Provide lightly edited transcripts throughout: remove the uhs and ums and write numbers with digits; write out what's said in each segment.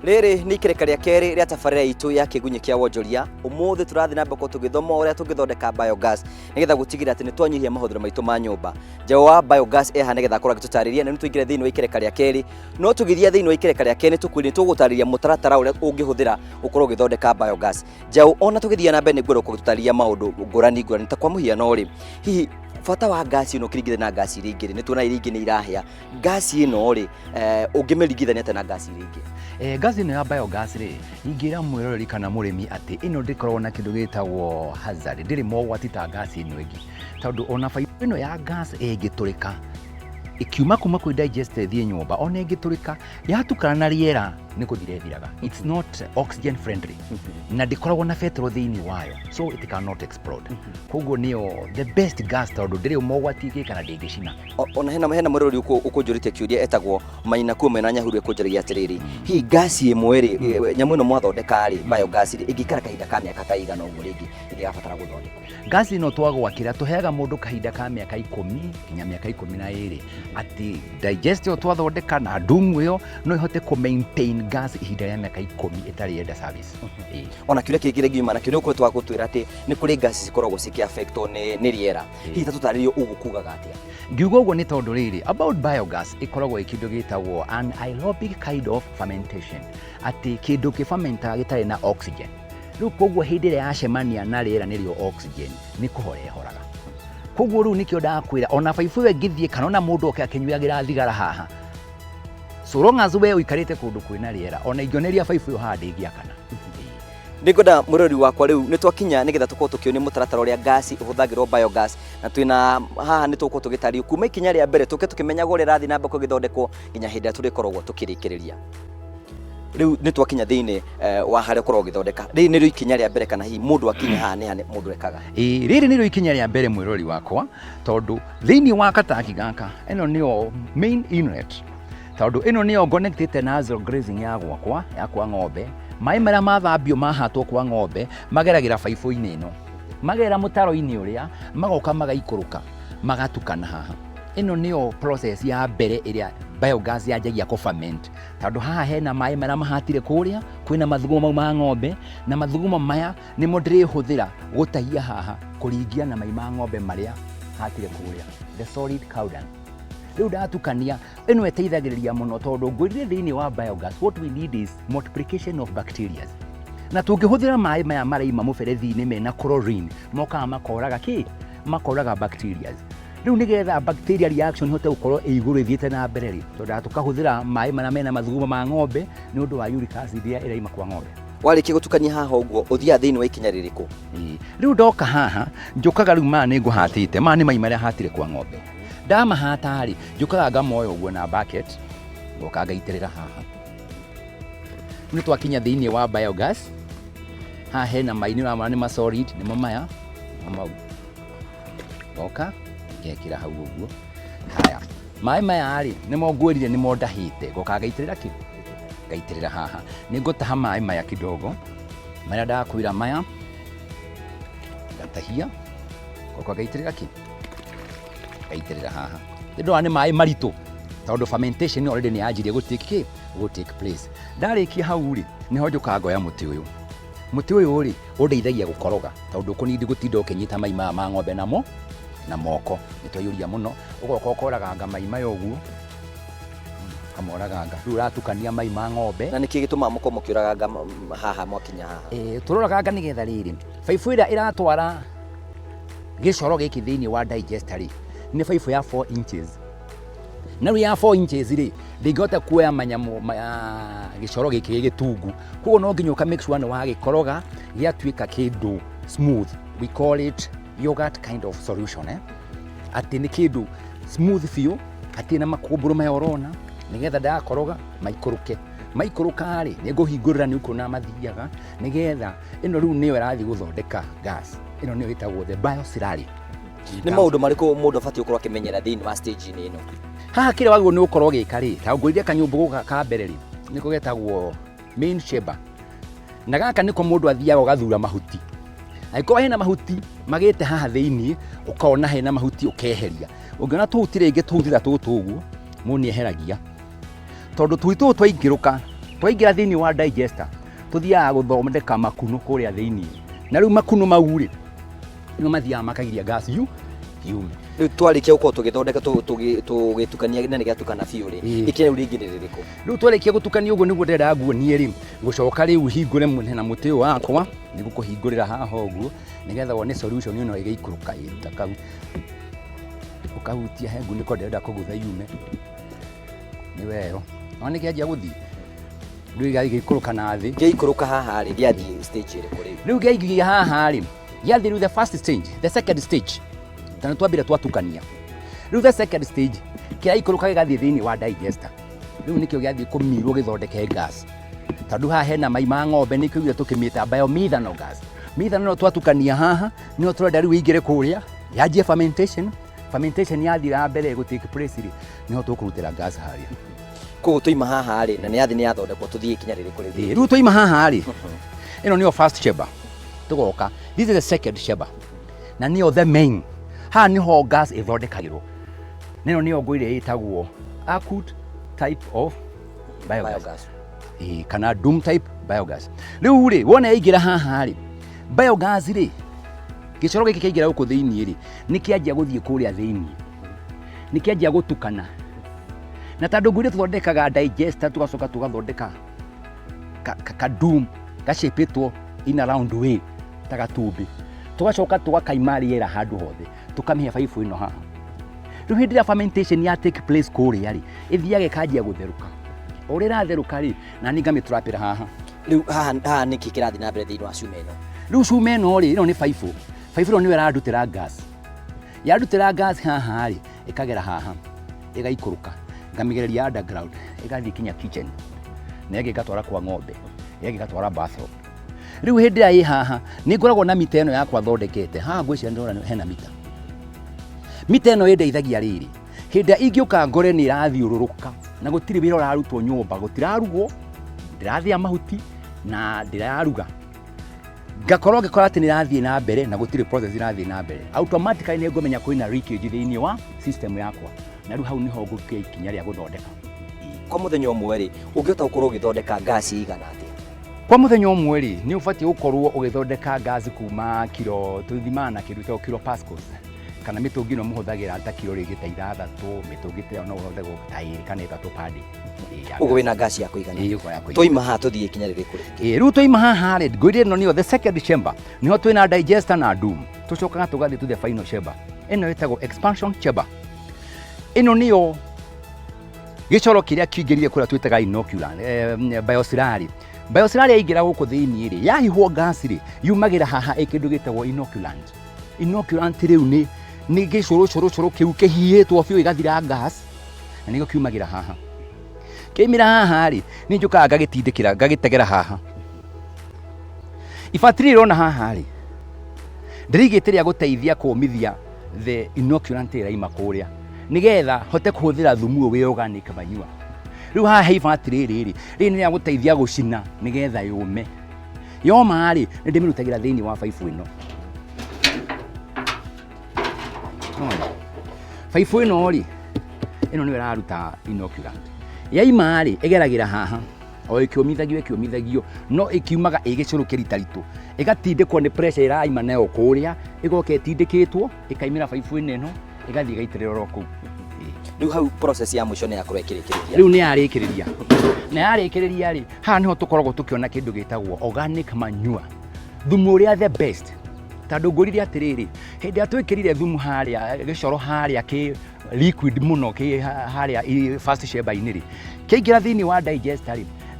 Riri ni ikereka ria keri ria tabarira itu ya Kiigunyi kia Wonjoria. Umuthi turathi na mbako tugithoma uria tungithondeka biogas nigetha gutigira ati ni twanyihia mahuthiro maitu ma nyumba. Njao wa biogas eha nigetha akorwo agitutariria na ni tuingire thiini wa ikereka ria keri. No tugithia thiini wa ikereka ria keri tukwini tugutariria mutaratara uria ungihuthira ukorwo ugithondeka biogas. Njao ona tugithia na mbere ni gwira gututaria maundu ngurani ta kwa muhiano ri hihi fata wa gas ino kirigithania na gas iria ingĩ ni tuona iria ingĩ ni irahia. Gas ino ri ungimerigithania ata na gas iria ingĩ. Gas ino ya biogas ri ingira mwiroreri kana murimi ati ino ndikorwo na kindu gitagwo hazard ndiri mogwati ta gas ino ingi tondu ona faibu ino ya gas ingiturika ikiuma kuma ku digest thie nyumba ona ingiturika yatukana na riera ni kuthire thiraga. It's not oxygen friendly na ndikoragwo na petrol thiini wayo, so it cannot explode. Koguo nio the best gas tondu ndiri mogwati kana ndingicina. Ona hena murori ukunjurite kiuria etagwo maina kuma na nyahuru ekunjaragia atiriri hi gas imwe ri nyamu ino mwathondeka ri biogas ri ingikara kahinda ka miaka ta igana uguo ringi irabatara guthondekwo. Gas ino twagwakira tuheaga mundu kahinda ka miaka 10 nginya miaka 12 ati digest yo twathondeka na ndumu yo no ihote ku maintain gas ihinda rĩa miaka 10 itari enda service. Ona kiuria kigire giuma na kiuria ukwetwa gutwira ati ni kuri gas cikoragwo ciki affect ni riera hihi tatutaririo ugukugaga atia. Ngiuga uguo ni tondu riri about biogas ikoragwo ikindu gitagwo an aerobic kind of fermentation ati kindu kifermenta gitari na oxygen. Riu koguo hindi ria yacemania na riera nirio oxygen ni kuhora ihoraga. Koguo riu nikio ndakwira ona baibu we ngithie kana ona mundu oke akinyuagira thigara haha so long as we uikarite kundu kwina riera ona ingioneria baibu yo handi ngiakana. Ndigoda murori wakwa riu ni twakinya nigetha tukorwo tukionio mutaratara uria gas uhuthagirwo biogas na twina haha ni tukorwo tugitario kuma ikinya ria mbere tuke tukimenyaga uria rathi na mbako githondekwo nginya hindi turikoragwo tukirikiriria. Riu ni twakinya thiini wa haria ukorwo githondeka ri ni rio ikinya ria mbere kana hi mundu akinya haha ni hane mundu ekaga. Riri ni rio ikinya ria mbere mwirori wakwa tondu thiini wa kataki gaka eno nio main inlet tondu eno nio connected na zero grazing ya kwa ng'ombe. Mai maria mathambio mahatwo kwa ng'ombe mageragira baibu-ini ino magera mutaro-ini uria magoka magaikuruka magatukana haha. Ino nio process ya mbere iria biogas yanjagia ku ferment tondu haha hena mai maria mahatire kuria kwina mathugumo ma ng'ombe na mathugumo maya nimo ndirihuthira gutahia haha kuringia na mai ma ng'ombe maria hatire kuria the solid cow dung. Riu ndatukania ino eteithagiriria muno tondu ngwirire thiini wa biogas what we need is multiplication of bacteria na tungihuthira mai maya maraima muberethi-ini mena chlorine mokaga makoraga bacteria. Riu nigetha bacteria reaction hote gukorwo iguru ithiete na mbere ri tondu tukahuthira mai maria mena mathugumo ma ng'ombe ni undu wa uric acid iria iraima kwa ng'ombe. Warikia gutukania haha uguo uthia thiini wa ikinya ririku? Riu ndoka haha njukaga riu ma ni nguhatite ma ni mai maria hatire kwa ng'ombe. Ndamahata ri njukaga ngamoyo uguo na bucket ngoka ngaitirira haha. Ni twakinya thiini wa biogas haha hena mai ni ramana ni ma solid ni maya mau ngoka ngekira hau uguo. Haya mai maya ri nimo ngwirire nimo ndahite ngoka ngaitirira ngaitirira haha ni ngutaha mai maya kidogo maria ndakwira maya ngatahia ngoka ngaitirira ngaitirira haha. Ndo ani mai maritu tondu fermentation already ni yanjirie go take place. Ndarikia hau ri niho njuka ngoya muti uyu ri undeithagia gukoroga tondu kunindi gutinda ukinyita mai ma ng'ombe na moko nitwayuria muno ugoka ukoraganga mai mayo uguo kamoraganga riu ratukania mai ma ng'ombe. Na niki gituma moko mukiuraganga haha mwakinya haha? Turoraganga nigetha riri baibu ira iratwara gicoro giki thiini wa digestary ni baibu ya 4 inches na ya 4 inches ri ndingota kuoya manyamu gicoro giki gitungu koguo no nginya ka make sure no wagikoroga giatuika kindu smooth. We call it yogurt kind of solution ati ni kindu smooth feel ati na makumburu maya urona nigetha ndakoroga maikuruka ri ni nguhingurira ni uko na mathiaga nigetha ino riu niyo irathi guthondeka gas. Ino niyo itagwo the bioslurry. Ni maundu mariku mundu afati ukorwo akimenyera thiini wa stage-ini ino? Haha kire wagwo ni ukorwo gikari ta ngwirire kanyumbu guka ka mbere ri niko getagwo main chamber na gaka niko mundu athiaga gathura mahuti. Aiko hena mahuti magite haha thiini ukaona hena mahuti ukeheria ungiona tutire ingi tuthira tutuguo muni eheragia tondu twitu twaingiruka twaingira thiini wa digester tuthiaga guthondeka makuno kuria thiini na riu makuno mau ri no mathiaga makagiria gas yume riu twarikia gukorwo tugithondeka tugitukania na nigatukana biu ri ikinya ringi ni ririko riu twarikia gutukania uguo niguo ndenda nguonie ri gucoka riu hingure mwena muti uyu wakwa nigukuhingurira haha uguo nigetha wone solution ino igiikuruka ita kau ukahutia hengu niko ndenda kugutha yume ni wero no nikianjia guthi riu giikuruka na thi giikuruka haha ri giathi stage iri kuri riu giaigia haha ri giathi riu the first stage the second stage tana twambira twatukania riu the second stage kiraikuruka gigathi thiini wa digester riu nikio giathi kumirwo githondeke gas tondu haha hena mai ma ng'ombe nikio githia tukimita biomethane gas methane no twatukania haha no turenda riu ingire kuria yanjie fermentation yathira mbere go take place ri no tukurutira gas haria koguo tuima haha ri na niathi ni yathondekwo tuthie ikinya riri kuri riu tuima haha ri ino niyo first chamber tugoka this is the second chamber na niyo the main ha niho gas ithondekagirwo nino niyo ngwire itagwo acute type of biogas kana doom type biogas riu ri wona yaingira haha ri biogas ri gicoro giki kiingira guku thiini ri nikianjia guthie kuria thiini nikianjia gutukana na tondu ngwire tuthondekaga digester tugacoka tugathondeka ka doom gacipitwo in a round way ta gatumbi tugacoka tugakaima riera handu hothe tukamihe baibu ino haha riu hindi ya fermentation ya take place kuria ri ithiaga ikanjia gutheruka urira theruka ri na ni ngamiturapira haha riu haha niki kirathi na mbere thiini wa cuma ino riu cuma ino ri ino ni baibu ino niwe irandutira gas yarutira gas haha ri ikagera haha igaikuruka ngamigereria underground igathi kinya kitchen na igatwara kwa ng'ombe igatwara bathroom riu hindi ya haha ni ngoragwo na mita ino yakwa thondekete haha ngwiciria ndona hena mita ino indeithagia riri hindi ingiuka ngore ni irathiururuka na gutiri wira urarutwo nyumba gutirarugwo ndirathia mahuti na ndiraruga ngakorwo ngikora ati nirathie na mbere na gutiri process irathie na mbere automatically ni ngomenya kwina leakage thiini wa system yakwa na riu hau niho ngukia ikinya ria guthondeka kwa muthenya umwe ri ungihota gukorwo ugithondeka gas igana atia kwa muthenya umwe ri ni ubatie gukorwo ugithondeka gas kuma kilo tuthimana kiruta kilo pascals kana mitungi no muhuthagira ta kilo rigi ta 6 mitungi ta no uhuthagwo ta 2 kana 3 padi ugo wina gas ya kuigana toima ha tuthie ikinya riri kuri riu toima haha ri ngwire no niyo the second chamber niho twina digester na doom tucokaga tugathi to the final chamber ino itagwo expansion chamber ino niyo gicoro kiria kiingirire kuria twitaga inoculant biosirari yaingira guku thiini ri yahihwo gas ri yumagira haha ikindu gitagwo inoculant riu ni gicoro kiu kihiyitwo biu igathira gas na nigo kiumagira haha kimira haha ri ni njukaga ngagitindikira ngagitegera haha ifatiri rona haha ri ndirigitiria guteithia kumithia the inoculant iraima kuria nigetha hote kuhuthira thumu we organic manure riu haha ifatiri riri ni ya guteithia gucina nigetha yume yoma ri ni ndimirutagira thiini wa baibu ino baibu ino ri ino ni iraruta inoculant yaima ri igeragira haha o ikiumithagio no ikiumaga igicuru kiritaritu igatindikwo ni pressure iraima nayo kuria igoka itindikitwo ikaimira baibu ino igathi igaitirira ro ku riu hau process ya mwisho ni yakorwo ikirikiria riu ni yarikiriria na yarikiriria ri haha niho tukoragwo tukiona kindu gitagwo organic manure thumu uria the best tondu ngurire atiriri hindi atwikirire thumu haria gicoro haria ki liquid muno ki haria first chamber ini ri kiingira thiini wa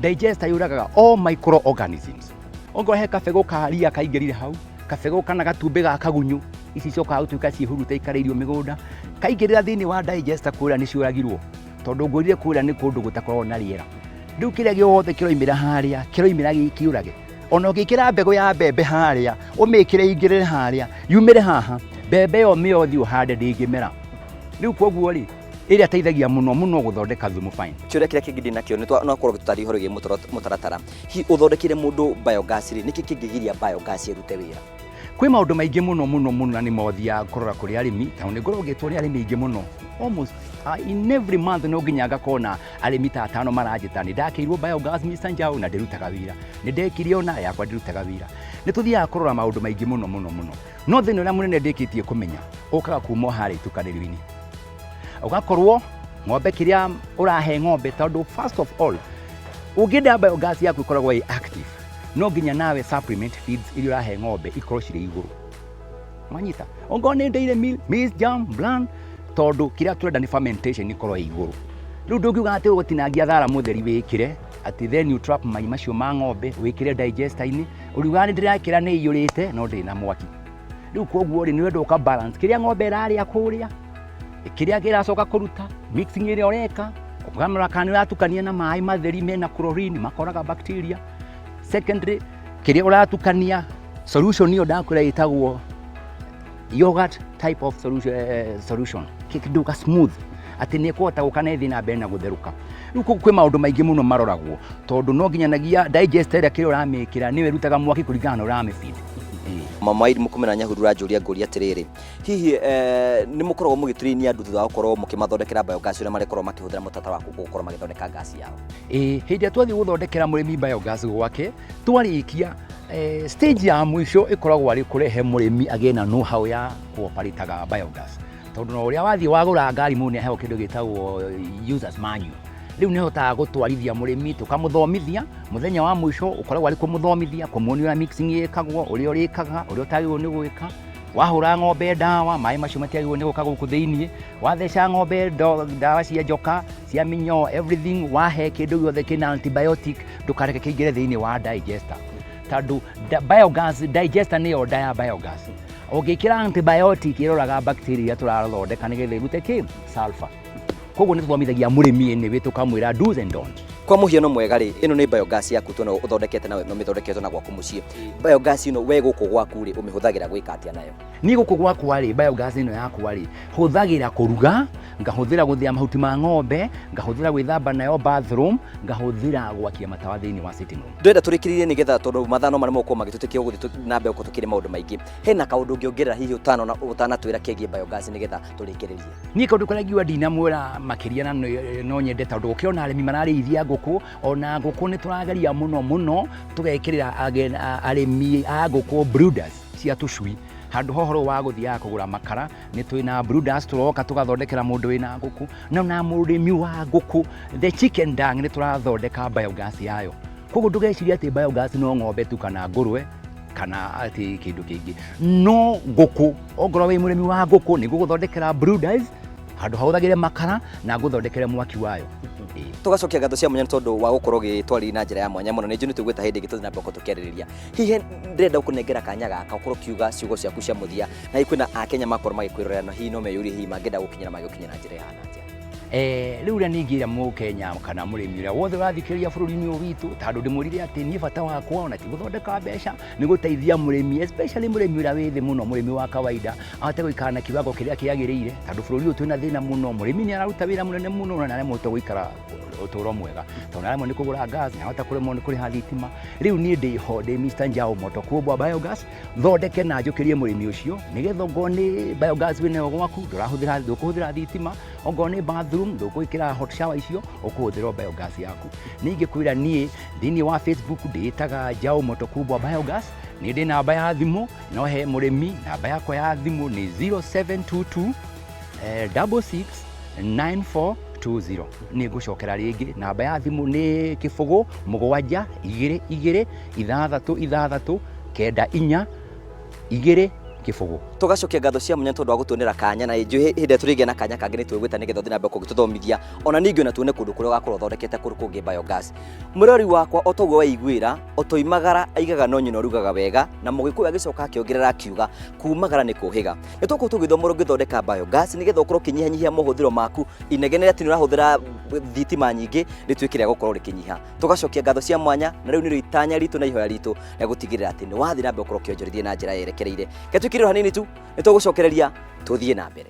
digester yuragaga all microorganisms ongora he kabego karia kaingirire hau kabego kana gatumbi ga kagunyu ici coka utuika cihuruta ikareirio migunda kaingirira thiini wa digester kuria ni ciuragirwo tondu ngurire kuria ni kundu gutakorwo na riera riu kiria giothe kiroimira haria kiroimira gikiurage ono gikira mbego ya mbembe haria umikire ingirire haria yumire haha mbembe yo miothi uhande ndingimera riu koguo ri iria teithagia muno guthondeka thumu fine kiuria kiria kingidi nakio no akorwo tutari horo gi mutaratara hi uthondekire mundu biogas ri niki kingigiria biogas irute wira kwi maundu maingi muno na ni mothia kurora kuri arimi tauni ngoro gitwo ni arimi ingi muno almost in every month no nginya ngakona arĩmi ta 5 maranjĩta nĩ ndakĩirwo biogas Mr. Njau na ndĩrutaga wĩra nĩ ndekire ona yakwa ndĩrutaga wĩra nĩ tũthiaga kũrora maũndũ maingĩ mũno no thĩna ũrĩa mũnene ndĩkĩtie kũmenya ũkaga kuma harĩa itukanĩrio-inĩ ũgakorwo ng'ombe kĩrĩa ũrahe ng'ombe tondũ first of all ũngĩenda biogas yaku ĩkoragwo ĩ active no nginya nawe supplement feeds iria ũrahe ng'ombe ikorwo cirĩ igũrũ mwanyita ongorwo nĩ dairy meal maize germ bran tondũ kĩrĩa tũrenda nĩ fermentation ikorwo ĩ igũrũ rĩu ndũngiuga atĩ ũgũtinangia thara mũtheri wĩkĩre atĩ then you trap mai macio ma ng'ombe wĩkĩre digester-inĩ ũriugaga nĩ ndĩrakĩra nĩ iyũrĩte no ndĩ na mwaki rĩu koguo rĩ nĩ wenda ũka balance kĩrĩa ng'ombe ĩrarĩa kũrĩa kĩrĩa kĩracoka kũruta mixing ĩrĩa ũreka ũkamenya kana nĩ ũratukania na maĩ matheri mena chlorine makoraga bacteria secondary kĩrĩa ũratukania solution ĩyo ndakwĩra ĩtagwo yogurt type of solution kĩkĩnduka smooth atĩ nĩ kũhota gũkana ĩthiĩ na mbere na gũtherũka rĩu kwĩ maũndũ maingĩ mũno maroragwo tondũ no nginyanagia digester ĩrĩa kĩrĩa ũramĩkĩra nĩwe ĩrutaga mwaki kũringana na ũramĩfeed mama iri mukumena nyahuru ranjuria ngũria atĩrĩrĩ hihi nĩ mũkoragwo mũgĩtrain andũ thutha wa gũkorwo mũkĩmathondekera biogas ũrĩa marĩkorwo makĩhũthĩra mũtata wa gũkorwo magĩthondeka gasi yao hĩndĩ ĩrĩa twathiĩ gũthondekera mũrĩmi biogas gwake twarĩkia stage ya mwisho ĩkoragwo arĩ kũrehe mũrĩmi agĩe na know how ya kũoparĩtaga biogas tondũ no ũrĩa wathiĩ wagũra ngari mũndũ nĩ aheo kĩndũ gĩtagwo users manual rĩu nĩ hotaga gũtwarithia mũrĩmi tũkamũthomithia mũthenya wa mwisho ũkoragwo arĩ kũmũthomithia kũmuonia ũrĩa mixing ĩkagwo ũrĩa ũrĩkaga ũrĩa ũtagĩrĩirwo nĩ gwĩka wahũra ng'ombe ndawa maĩ macio matiagĩrĩirwo nĩ gũka gũkũ thĩinĩ watheca ng'ombe ndawa cia njoka cia mĩnyoo everything wahe kĩndũ gĩothe kĩna antibiotic ndũkareke kĩingĩre thĩinĩ wa digester tondũ biogas digester nĩyo nda ya biogas ũngĩkĩra antibiotic ĩroraga bacteria iria tũrathondeka nĩgetha ĩrute kĩ sulfur koguo nĩ tũthomithagia mũrĩmi nĩ wĩ tũkamwĩra do's and don'ts kwa mũhiano mwega rĩ ĩno nĩ biogas yaku tuona ũthondekete na mĩthondeketwo na gwaku mũciĩ biogas ĩno we gũkũ gwaku rĩ ũmĩhũthagĩra gwĩka atĩa nayo niĩ gũkũ gwakwa rĩ biogas ĩno yakwa rĩ hũthagĩra kũruga ngahũthĩra gũthĩa mahuti ma ng'ombe ngahũthĩra gwĩthamba nayo bathroom ngahũthĩra gwakia matawa thĩinĩ wa sitting room ndwenda tũrĩkĩrĩrie nĩgetha tondũ mathano marĩa mũgũkorwo magĩtũtĩkia gũthiĩ na mbere gũkorwo tũkĩrĩ maũndũ maingĩ hena kaũndũ ũngĩongerera hihi ũtanatwĩra kĩgiĩ biogas nĩgetha tũrĩkĩrĩrie niĩ kaũndũ karĩa ngiuga ndinamwĩra makĩria na no nyende tondũ ũkĩona arĩmi mararĩithia ngũkũ ona ngũkũ nĩ tũrageria mũno tũgekĩrĩra arĩmi a ngũkũ brooders cia tũcui handũ hohoro wa gũthiaga kũgũra makara nĩ twĩna brooders tũroka tũgathondekera mũndũ wĩna ngũkũ na mũrĩmi wa ngũkũ the chicken dung nĩ tũrathondeka biogas yayo koguo ndũgeciria atĩ biogas no ng'ombe tu kana ngũrwe kana atĩ kĩndũ kĩngĩ no ngũkũ ongorwo wĩ mũrĩmi wa ngũkũ nĩ ngũgũthondekera brooders handũ hahũthagĩre makara na ngũthondekere mwaki wayo tugacokia ngatho cia mwanya tondũ wa gũkorwo gĩtwarĩri na njĩra ya mwanya mũno nĩ njũ nĩ tũgwĩta hĩndĩ ĩngĩ tũthiĩ na mbere tũkĩarĩrĩria hihi ndĩrenda gũkũnengera kanya gaka ũkorwo kiuga ciugo ciaku cia mũthia na kwĩna akenya makorwo magĩkwĩrorera na hihi no meyũrie hihi mangĩenda gũkinyĩra magĩkinya na njĩra ya atĩa rĩu ũrĩa ningĩra mũkenya kana mũrĩmi ũrĩa wothe ũrathikĩrĩria bũrũri-inĩ ũyũ witũ tondũ ndĩmwĩrire atĩ niĩ bata wakwa ona ti gũthondeka mbeca nĩ gũteithia mũrĩmi especially mũrĩmi ũrĩa wĩ thĩ mũno mũrĩmi wa kawaida ahote gũikara na kiwango kĩrĩa kĩagĩrĩire tondũ bũrũri ũyũ twĩna thĩna mũno mũrĩmi nĩ araruta wĩra mũnene mũno na aremwo gũikara ũtũũro mwega tondũ aremwo nĩ kũgũra gas na ahota kũremwo nĩ kũrĩha thitima rĩu niĩ ndĩho ndĩ Mr. Njau moto kuombwa biogas thondeke na njũkĩrie mũrĩmi ũcio nĩgetha ongorwo nĩ biogas wĩnayo gwaku ndũkũhũthĩra thitima ongorwo nĩ bathroom ndũgwĩkĩra hot shower icio ũkũhũthĩra biogas yaku ningĩ kwĩra niĩ thĩinĩ wa Facebook ndĩtaga Njau moto kuombwa biogas nĩ ndĩ namba ya thimũ no he mũrĩmi namba yakwa ya thimũ nĩ 0722 66 9420 nĩ ngũcokera rĩngĩ namba ya thimũ nĩ 07 22 66 94 2 tugacokia ngatho cia munya tondũ wa gũtuonera kanya na njũ hĩndĩ tũrĩgĩa na kanya kangĩ nĩ twĩgwĩta nĩgetha thĩna mbere gũtũthomithia ona ningĩ ona tuone kũndũ kũrĩa ũgakorwo thondekete kũrĩ kũngĩ biogas mũrori wakwa o toguo waiguĩra otoimagara aigaga no nyina rugaga wega na mũgĩkũyũ agĩcoka akĩongerera akiuga kumagara nĩ kũhĩga nĩ tũkũ tũgĩthomora ũngĩthondeka biogas nĩgetha ũkorwo ũkĩnyihanyihia mahũthĩro maku inegene atĩ nĩ ũrahũthĩra thitima nyingĩ rĩtuĩke rĩa gũkorwo rĩkĩnyiha tugacokia ngatho cia mwanya na rĩu nĩ itanya ritũ na ihoya ritũ rĩa gũtigĩrĩra atĩ nĩ wathiĩ na mbere ũkorwo ũkĩonjorithia na njĩra yerekereire ketwĩkĩrĩrwo hanini tu nĩ tũgũcokereria tũthiĩ na mbere